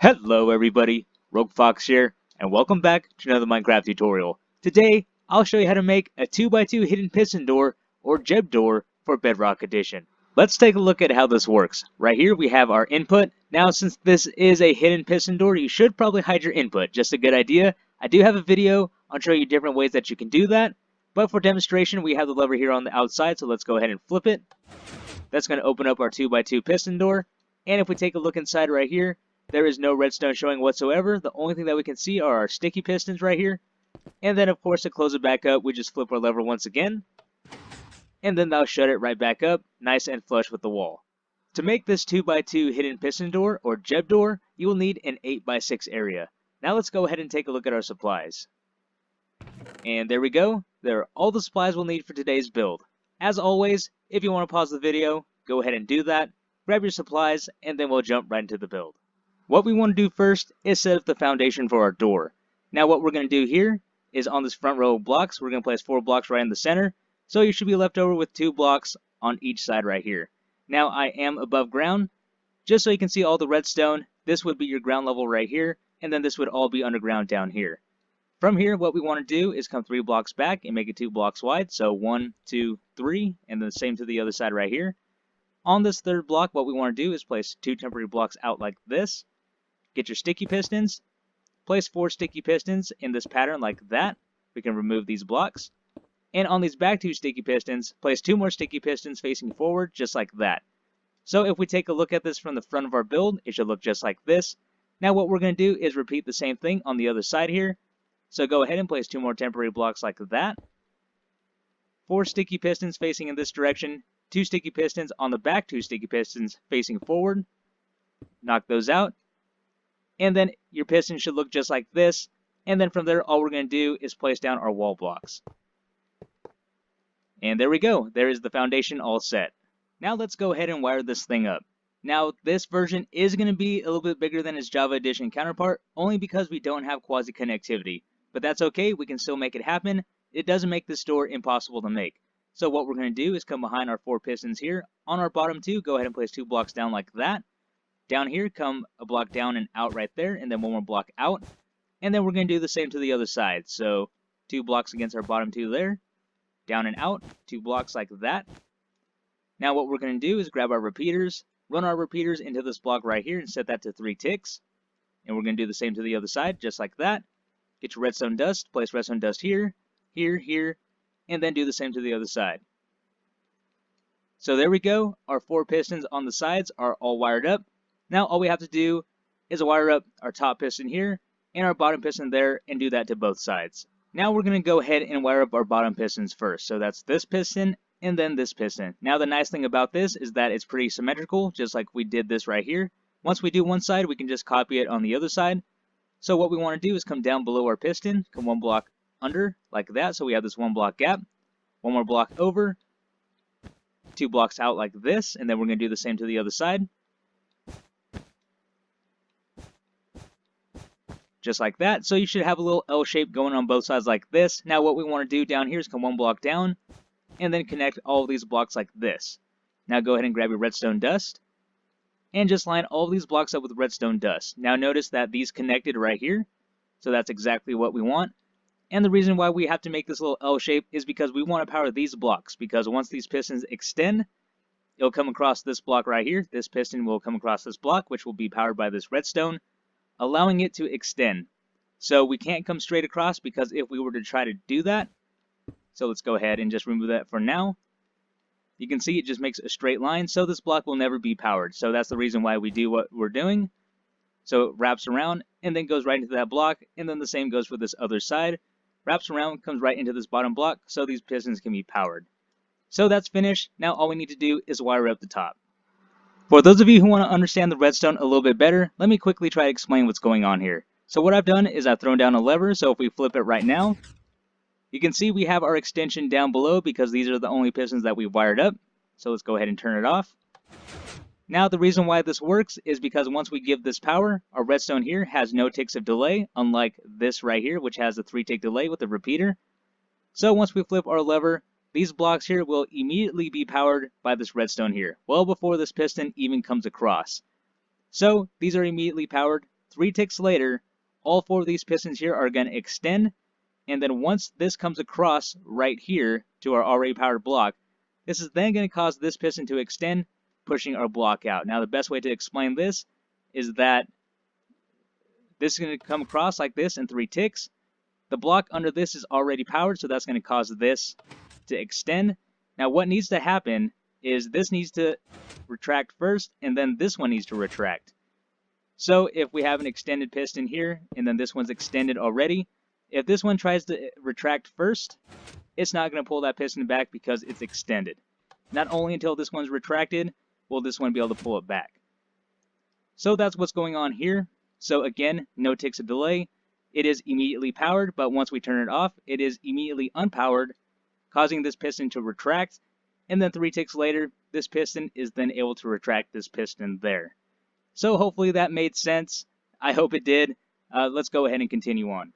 Hello everybody, Rogue Fox here, and welcome back to another Minecraft tutorial. Today, I'll show you how to make a 2x2 hidden piston door, or jebdoor, for Bedrock Edition. Let's take a look at how this works. Right here we have our input. Now since this is a hidden piston door, you should probably hide your input. Just a good idea. I do have a video on showing you different ways that you can do that, but for demonstration we have the lever here on the outside, so let's go ahead and flip it. That's going to open up our 2x2 piston door, and if we take a look inside right here, there is no redstone showing whatsoever. The only thing that we can see are our sticky pistons right here. And then, of course, to close it back up, we just flip our lever once again. And then that'll shut it right back up, nice and flush with the wall. To make this 2x2 hidden piston door, or jebdoor, you will need an 8x6 area. Now let's go ahead and take a look at our supplies. And there we go. There are all the supplies we'll need for today's build. As always, if you want to pause the video, go ahead and do that. Grab your supplies, and then we'll jump right into the build. What we want to do first is set up the foundation for our door. Now what we're going to do here is on this front row of blocks, we're going to place 4 blocks right in the center. So you should be left over with 2 blocks on each side right here. Now I am above ground. Just so you can see all the redstone, this would be your ground level right here. And then this would all be underground down here. From here, what we want to do is come 3 blocks back and make it 2 blocks wide. So 1, 2, 3, and then the same to the other side right here. On this third block, what we want to do is place 2 temporary blocks out like this. Get your sticky pistons, place 4 sticky pistons in this pattern like that. We can remove these blocks. And on these back 2 sticky pistons, place 2 more sticky pistons facing forward just like that. So if we take a look at this from the front of our build, it should look just like this. Now what we're going to do is repeat the same thing on the other side here. So go ahead and place 2 more temporary blocks like that. 4 sticky pistons facing in this direction, 2 sticky pistons on the back 2 sticky pistons facing forward. Knock those out. And then your piston should look just like this. And then from there, all we're going to do is place down our wall blocks. And there we go. There is the foundation all set. Now let's go ahead and wire this thing up. Now this version is going to be a little bit bigger than its Java Edition counterpart, only because we don't have quasi connectivity. But that's okay. We can still make it happen. It doesn't make this door impossible to make. So what we're going to do is come behind our 4 pistons here. On our bottom 2, go ahead and place 2 blocks down like that. Down here, come a block down and out right there, and then 1 more block out. And then we're going to do the same to the other side. So 2 blocks against our bottom 2 there, down and out, 2 blocks like that. Now what we're going to do is grab our repeaters, run our repeaters into this block right here and set that to 3 ticks. And we're going to do the same to the other side, just like that. Get your redstone dust, place redstone dust here, here, here, and then do the same to the other side. So there we go. Our 4 pistons on the sides are all wired up. Now all we have to do is wire up our top piston here and our bottom piston there and do that to both sides. Now we're going to go ahead and wire up our bottom pistons first. So that's this piston and then this piston. Now the nice thing about this is that it's pretty symmetrical, just like we did this right here. Once we do one side, we can just copy it on the other side. So what we want to do is come down below our piston, come 1 block under like that. So we have this 1 block gap, 1 more block over, 2 blocks out like this, and then we're going to do the same to the other side. Just like that. So you should have a little L shape going on both sides like this. Now what we want to do down here is come 1 block down and then connect all of these blocks like this. Now go ahead and grab your redstone dust and just line all of these blocks up with redstone dust. Now notice that these connected right here. So that's exactly what we want. And the reason why we have to make this little L shape is because we want to power these blocks, because once these pistons extend, it'll come across this block right here. This piston will come across this block, which will be powered by this redstone, allowing it to extend. So we can't come straight across, because if we were to try to do that, so let's go ahead and just remove that for now. You can see it just makes a straight line, so this block will never be powered. So that's the reason why we do what we're doing. So it wraps around and then goes right into that block, and then the same goes for this other side. Wraps around, comes right into this bottom block, so these pistons can be powered. So that's finished. Now all we need to do is wire up the top. For those of you who want to understand the redstone a little bit better, let me quickly try to explain what's going on here. So what I've done is I've thrown down a lever, so if we flip it right now, you can see we have our extension down below because these are the only pistons that we've wired up. So let's go ahead and turn it off. Now the reason why this works is because once we give this power, our redstone here has no ticks of delay, unlike this right here, which has a 3-tick delay with a repeater. So once we flip our lever, these blocks here will immediately be powered by this redstone here, well before this piston even comes across. So these are immediately powered 3 ticks later, all 4 of these pistons here are going to extend, and then once this comes across right here to our already powered block, this is then going to cause this piston to extend, pushing our block out. Now the best way to explain this is that this is going to come across like this in 3 ticks. The block under this is already powered, so that's going to cause this to extend. Now what needs to happen is this needs to retract first, and then this one needs to retract. So if we have an extended piston here, and then this one's extended already, if this one tries to retract first, it's not going to pull that piston back because it's extended. Not only until this one's retracted will this one be able to pull it back. So that's what's going on here. So again, no ticks of delay. It is immediately powered, but once we turn it off, it is immediately unpowered, causing this piston to retract, and then 3 ticks later, this piston is then able to retract this piston there. So hopefully that made sense. I hope it did. Let's go ahead and continue on.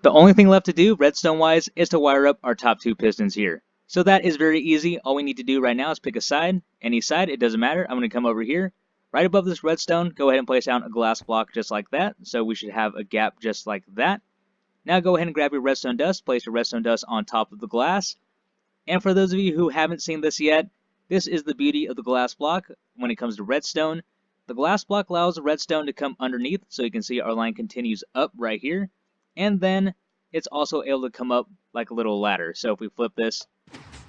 The only thing left to do, redstone-wise, is to wire up our top 2 pistons here. So that is very easy. All we need to do right now is pick a side. Any side, it doesn't matter. I'm going to come over here. Right above this redstone, go ahead and place down a glass block just like that. So we should have a gap just like that. Now go ahead and grab your redstone dust. Place your redstone dust on top of the glass. And for those of you who haven't seen this yet, this is the beauty of the glass block when it comes to redstone. The glass block allows the redstone to come underneath, so you can see our line continues up right here. And then it's also able to come up like a little ladder. So if we flip this,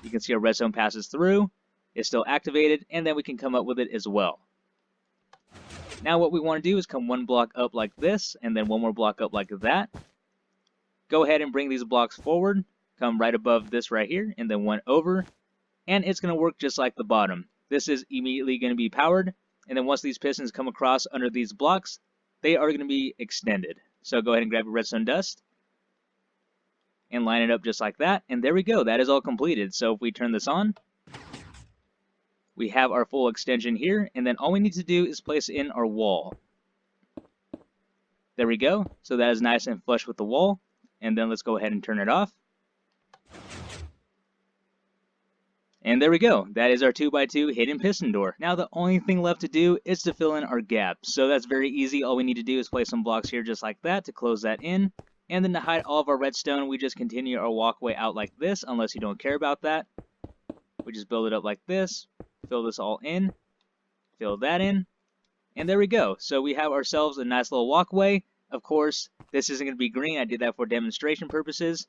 you can see our redstone passes through. It's still activated, and then we can come up with it as well. Now what we want to do is come 1 block up like this, and then 1 more block up like that. Go ahead and bring these blocks forward. Come right above this right here, and then 1 over. And it's going to work just like the bottom. This is immediately going to be powered. And then once these pistons come across under these blocks, they are going to be extended. So go ahead and grab your redstone dust and line it up just like that. And there we go. That is all completed. So if we turn this on, we have our full extension here. And then all we need to do is place in our wall. There we go. So that is nice and flush with the wall. And then let's go ahead and turn it off. And there we go. That is our 2x2 hidden piston door. Now the only thing left to do is to fill in our gaps. So that's very easy. All we need to do is place some blocks here just like that to close that in. And then to hide all of our redstone, we just continue our walkway out like this, unless you don't care about that. We just build it up like this, fill this all in, fill that in, and there we go. So we have ourselves a nice little walkway. Of course, this isn't going to be green. I did that for demonstration purposes.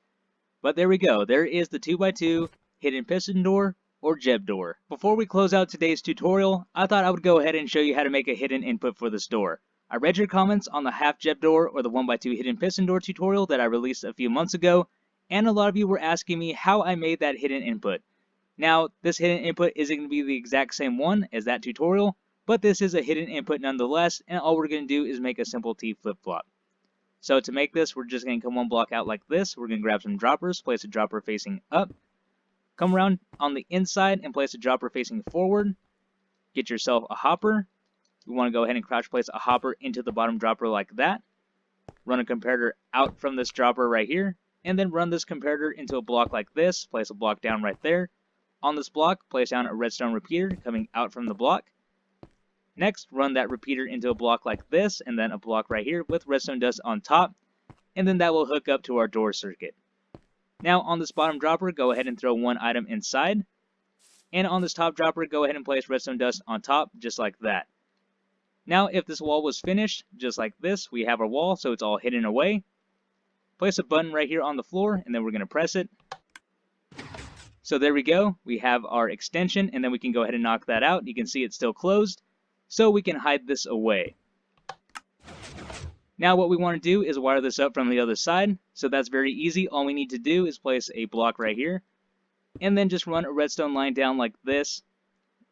But there we go. There is the 2x2 hidden piston door, or jebdoor. Before we close out today's tutorial, I thought I would go ahead and show you how to make a hidden input for this door. I read your comments on the half jebdoor or the 1x2 hidden piston door tutorial that I released a few months ago, and a lot of you were asking me how I made that hidden input. Now, this hidden input isn't going to be the exact same one as that tutorial, but this is a hidden input nonetheless, and all we're going to do is make a simple T flip-flop. So to make this, we're just going to come 1 block out like this. We're going to grab some droppers, place a dropper facing up. Come around on the inside and place a dropper facing forward. Get yourself a hopper. You want to go ahead and crouch place a hopper into the bottom dropper like that. Run a comparator out from this dropper right here. And then run this comparator into a block like this. Place a block down right there. On this block, place down a redstone repeater coming out from the block. Next, run that repeater into a block like this, and then a block right here with redstone dust on top. And then that will hook up to our door circuit. Now on this bottom dropper, go ahead and throw 1 item inside. And on this top dropper, go ahead and place redstone dust on top, just like that. Now if this wall was finished, just like this, we have our wall, so it's all hidden away. Place a button right here on the floor, and then we're going to press it. So there we go. We have our extension, and then we can go ahead and knock that out. You can see it's still closed, so we can hide this away. Now what we want to do is wire this up from the other side. So that's very easy. All we need to do is place a block right here, and then just run a redstone line down like this,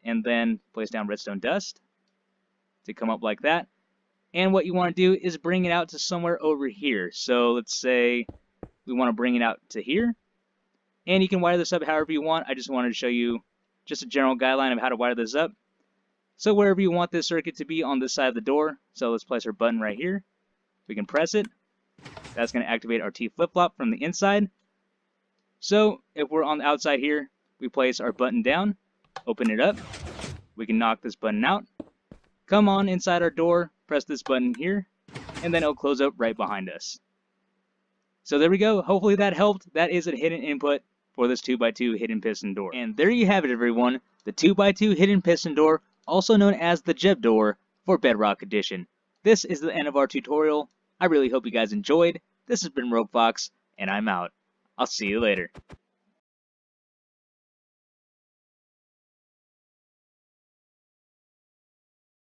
and then place down redstone dust to come up like that. And what you want to do is bring it out to somewhere over here. So let's say we want to bring it out to here. And you can wire this up however you want. I just wanted to show you just a general guideline of how to wire this up. So wherever you want this circuit to be on this side of the door. So let's place our button right here. We can press it. That's going to activate our T flip-flop from the inside. So if we're on the outside here, we place our button down, open it up. We can knock this button out. Come on inside our door, press this button here, and then it'll close up right behind us. So there we go. Hopefully that helped. That is a hidden input for this 2x2 hidden piston door. And there you have it, everyone. The 2x2 hidden piston door, also known as the jebdoor for Bedrock Edition. This is the end of our tutorial. I really hope you guys enjoyed. This has been Rogue Fox, and I'm out. I'll see you later.